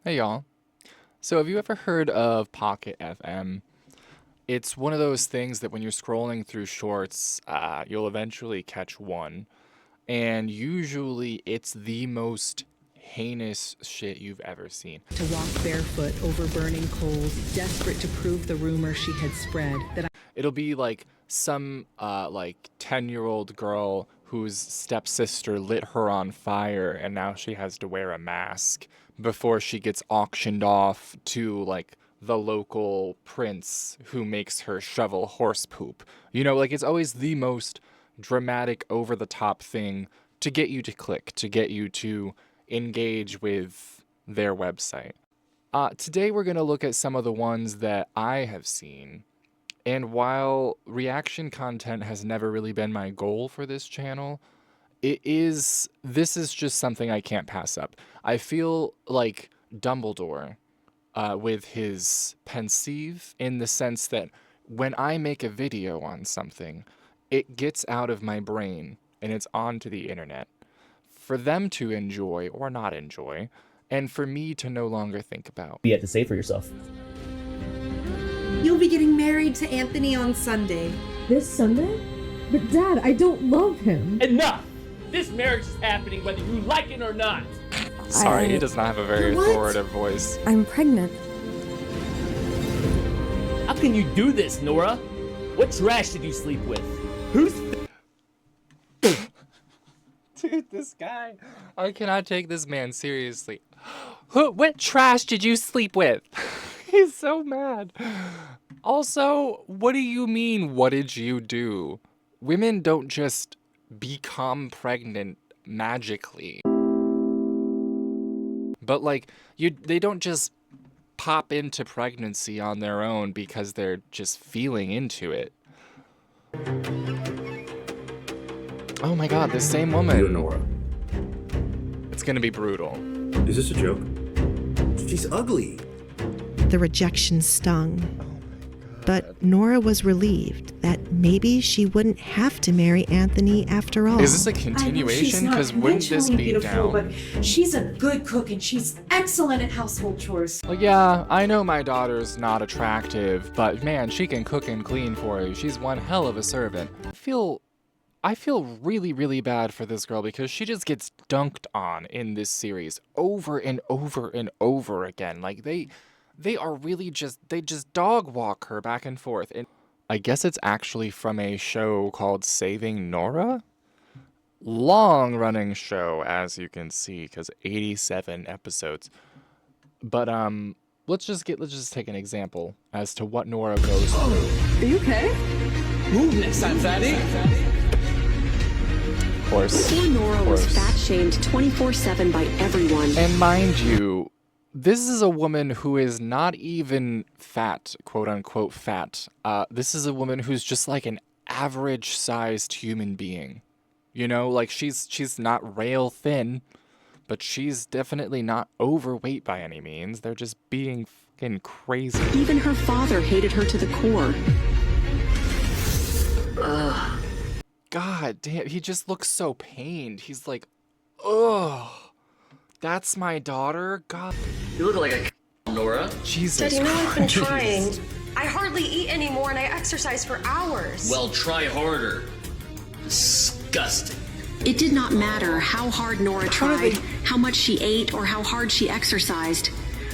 Hey y'all. So have you ever heard of Pocket FM? It's one of those things that when you're scrolling through shorts, you'll eventually catch one. And usually it's the most heinous shit you've ever seen. To walk barefoot over burning coals, desperate to prove the rumor she had spread that It'll be like some 10-year-old girl whose stepsister lit her on fire and now she has to wear a mask before she gets auctioned off to like the local prince who makes her shovel horse poop. Like it's always the most dramatic over the top thing to get you to click, to get you to engage with their website. Today we're going to look at some of the ones that I have seen, and while reaction content has never really been my goal for this channel, this is just something I can't pass up. I feel like Dumbledore with his pensieve, in the sense that when I make a video on something, it gets out of my brain and it's onto the internet for them to enjoy or not enjoy, and for me to no longer think about. You have to say for yourself. You'll be getting married to Anthony on Sunday. This Sunday? But Dad, I don't love him. Enough! This marriage is happening whether you like it or not. Sorry, he does not have a very authoritative voice. I'm pregnant. How can you do this, Nora? What trash did you sleep with? Who's Dude, this guy. I cannot take this man seriously. What trash did you sleep with? He's so mad. Also, what do you mean, what did you do? Women don't just become pregnant magically. But like, they don't just pop into pregnancy on their own because they're just feeling into it. Oh my god, this same woman. You, Nora. It's gonna be brutal. Is this a joke? She's ugly. The rejection stung. But Nora was relieved that maybe she wouldn't have to marry Anthony after all. Is this a continuation? Because wouldn't this be down? But she's a good cook and she's excellent at household chores. Well, yeah, I know my daughter's not attractive, but man, she can cook and clean for you. She's one hell of a servant. I feel really, really bad for this girl because she just gets dunked on in this series over and over and over again. Like they are really they just dog walk her back and forth. And I guess it's actually from a show called Saving Nora? Long running show, as you can see, because 87 episodes. But let's just take an example as to what Nora goes through. Are you okay? Move next time, fatty. Of course. Poor Nora was fat-shamed 24/7 by everyone. And mind you, this is a woman who is not even fat, quote unquote fat. This is a woman who's just like an average-sized human being. Like she's not rail thin, but she's definitely not overweight by any means. They're just being fucking crazy. Even her father hated her to the core. Ugh. God damn, he just looks so pained. He's like, ugh, that's my daughter? God. You look like a Nora. Jesus Dad, you know I've been Christ. trying. I hardly eat anymore and I exercise for hours. Well, try harder. Disgusting. It did not matter how hard Nora tried, how much she ate, or how hard she exercised.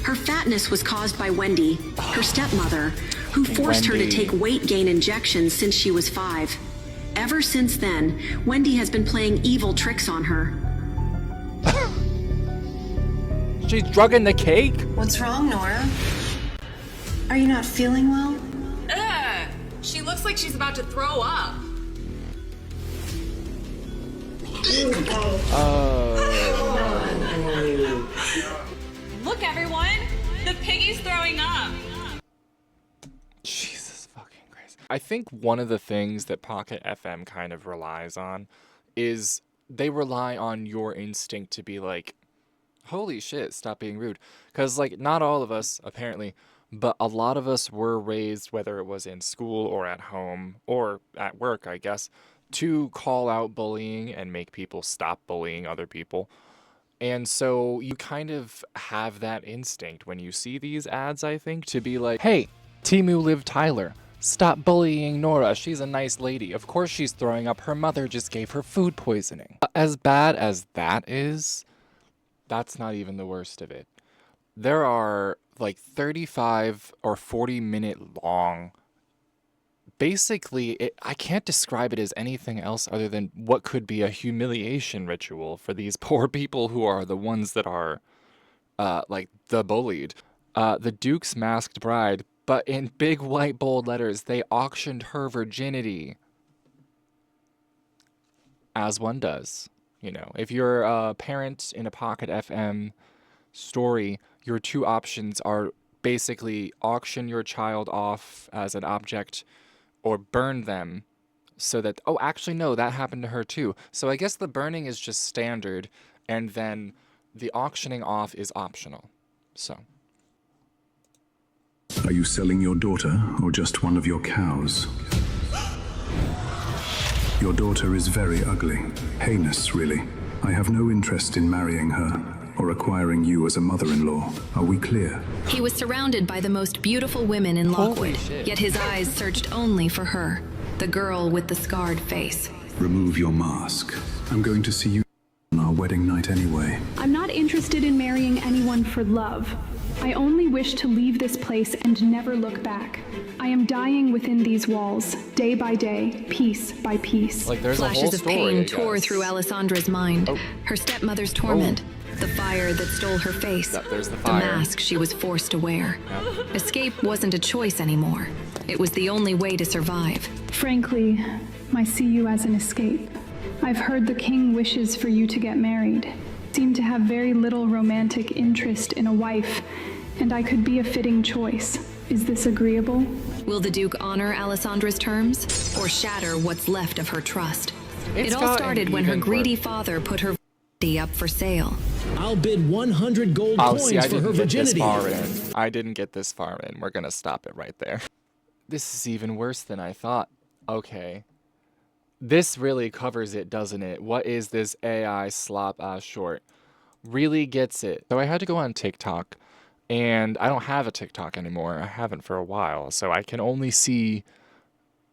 Her fatness was caused by Wendy, her stepmother, who forced her to take weight gain injections since she was 5. Ever since then, Wendy has been playing evil tricks on her. She's drugging the cake? What's wrong, Nora? Are you not feeling well? Ugh! She looks like she's about to throw up. Look, everyone! The piggy's throwing up! Jesus fucking Christ. I think one of the things that Pocket FM kind of relies on is they rely on your instinct to be like, holy shit, stop being rude. Because, like, not all of us, apparently, but a lot of us were raised, whether it was in school or at home or at work, I guess, to call out bullying and make people stop bullying other people. And so you kind of have that instinct when you see these ads, I think, to be like, hey, Timu Liv Tyler, stop bullying Nora. She's a nice lady. Of course she's throwing up. Her mother just gave her food poisoning. As bad as that is, that's not even the worst of it. There are like 35 or 40-minute long. Basically, I can't describe it as anything else other than what could be a humiliation ritual for these poor people who are the ones that are, like, the bullied. The Duke's masked bride, but in big white bold letters, they auctioned her virginity. As one does. You know, if you're a parent in a Pocket FM story, your two options are basically auction your child off as an object or burn them so that, oh, actually, no, that happened to her too. So I guess the burning is just standard, and then the auctioning off is optional. So. Are you selling your daughter or just one of your cows? Your daughter is very ugly. Heinous, really. I have no interest in marrying her or acquiring you as a mother-in-law. Are we clear? He was surrounded by the most beautiful women in Holy Lockwood, shit. yet his eyes searched only for her, the girl with the scarred face. Remove your mask. I'm going to see you on our wedding night anyway. I'm not interested in marrying anyone for love. I only wish to leave this place and never look back. I am dying within these walls, day by day, piece by piece. Like, there's a whole Flashes of story, I pain tore guess. through Alessandra's mind. Her stepmother's torment, the fire that stole her face, There's the the fire. mask she was forced to wear. Escape wasn't a choice anymore. It was the only way to survive. Frankly, I see you as an escape. I've heard the king wishes for you to get married. Seem to have very little romantic interest in a wife, and I could be a fitting choice. Is this agreeable? Will the Duke honor Alessandra's terms, or shatter what's left of her trust? It's It all gotten started when her even greedy worse. father put her virginity up for sale. I'll bid 100 gold Oh, coins see, I for her didn't get this virginity. far in. I didn't get this far in. We're gonna stop it right there. This is even worse than I thought. Okay. This really covers it, doesn't it? What is this AI slop ass short? Really gets it. So I had to go on TikTok, and I don't have a TikTok anymore. I haven't for a while, so I can only see,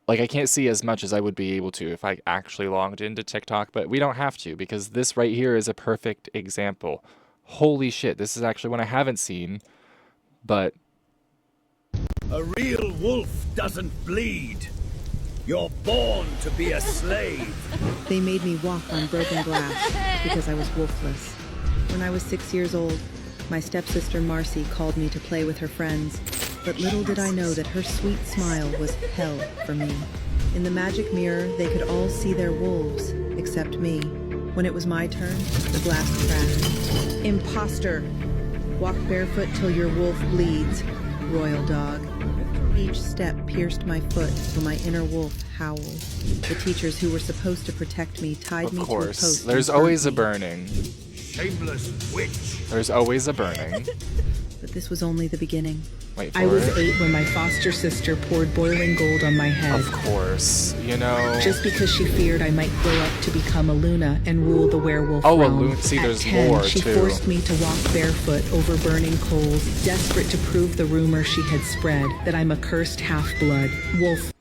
like, I can't see as much as I would be able to if I actually logged into TikTok, but we don't have to because this right here is a perfect example. Holy shit, this is actually one I haven't seen, but A real wolf doesn't bleed. You're born to be a slave. They made me walk on broken glass because I was wolfless. When I was 6 years old, my stepsister Marcy called me to play with her friends, but little did I know that her sweet smile was hell for me. In the magic mirror, they could all see their wolves, except me. When it was my turn, the glass cracked. Imposter! Walk barefoot till your wolf bleeds, royal dog. Each step pierced my foot till my inner wolf howled. The teachers who were supposed to protect me tied me of to a course, post. there's and burnt always a me. burning. Shameless witch. There's always a burning. But this was only the beginning. Wait for I was it. 8 when my foster sister poured boiling gold on my head. Of course, you know. Just because she feared I might grow up to become a Luna and rule the werewolf Oh, a realm. Luna- see, At there's 10, lore, she too. forced me to walk barefoot over burning coals, desperate to prove the rumor she had spread that I'm a cursed half-blood wolf.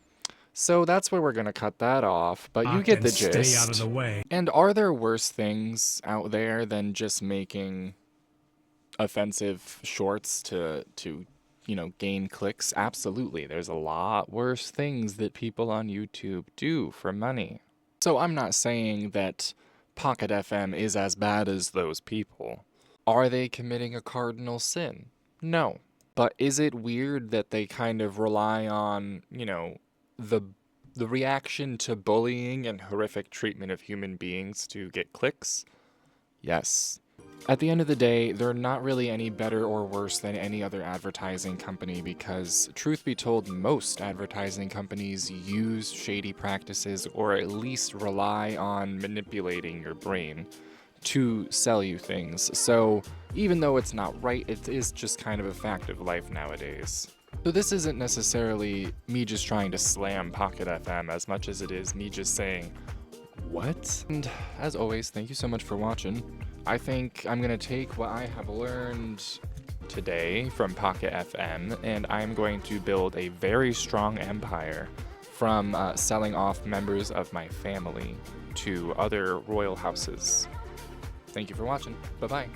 So that's where we're gonna cut that off, but you get the gist. Stay out of the way. And are there worse things out there than just making offensive shorts to you know, gain clicks? Absolutely. There's a lot worse things that people on YouTube do for money. So I'm not saying that Pocket FM is as bad as those people. Are they committing a cardinal sin? No. But is it weird that they kind of rely on, you know, the reaction to bullying and horrific treatment of human beings to get clicks? Yes. At the end of the day, they're not really any better or worse than any other advertising company because, truth be told, most advertising companies use shady practices or at least rely on manipulating your brain to sell you things. So even though it's not right, it is just kind of a fact of life nowadays. So this isn't necessarily me just trying to slam Pocket FM as much as it is me just saying, what? And as always, thank you so much for watching. I think I'm going to take what I have learned today from Pocket FM, and I'm going to build a very strong empire from selling off members of my family to other royal houses. Thank you for watching. Bye-bye.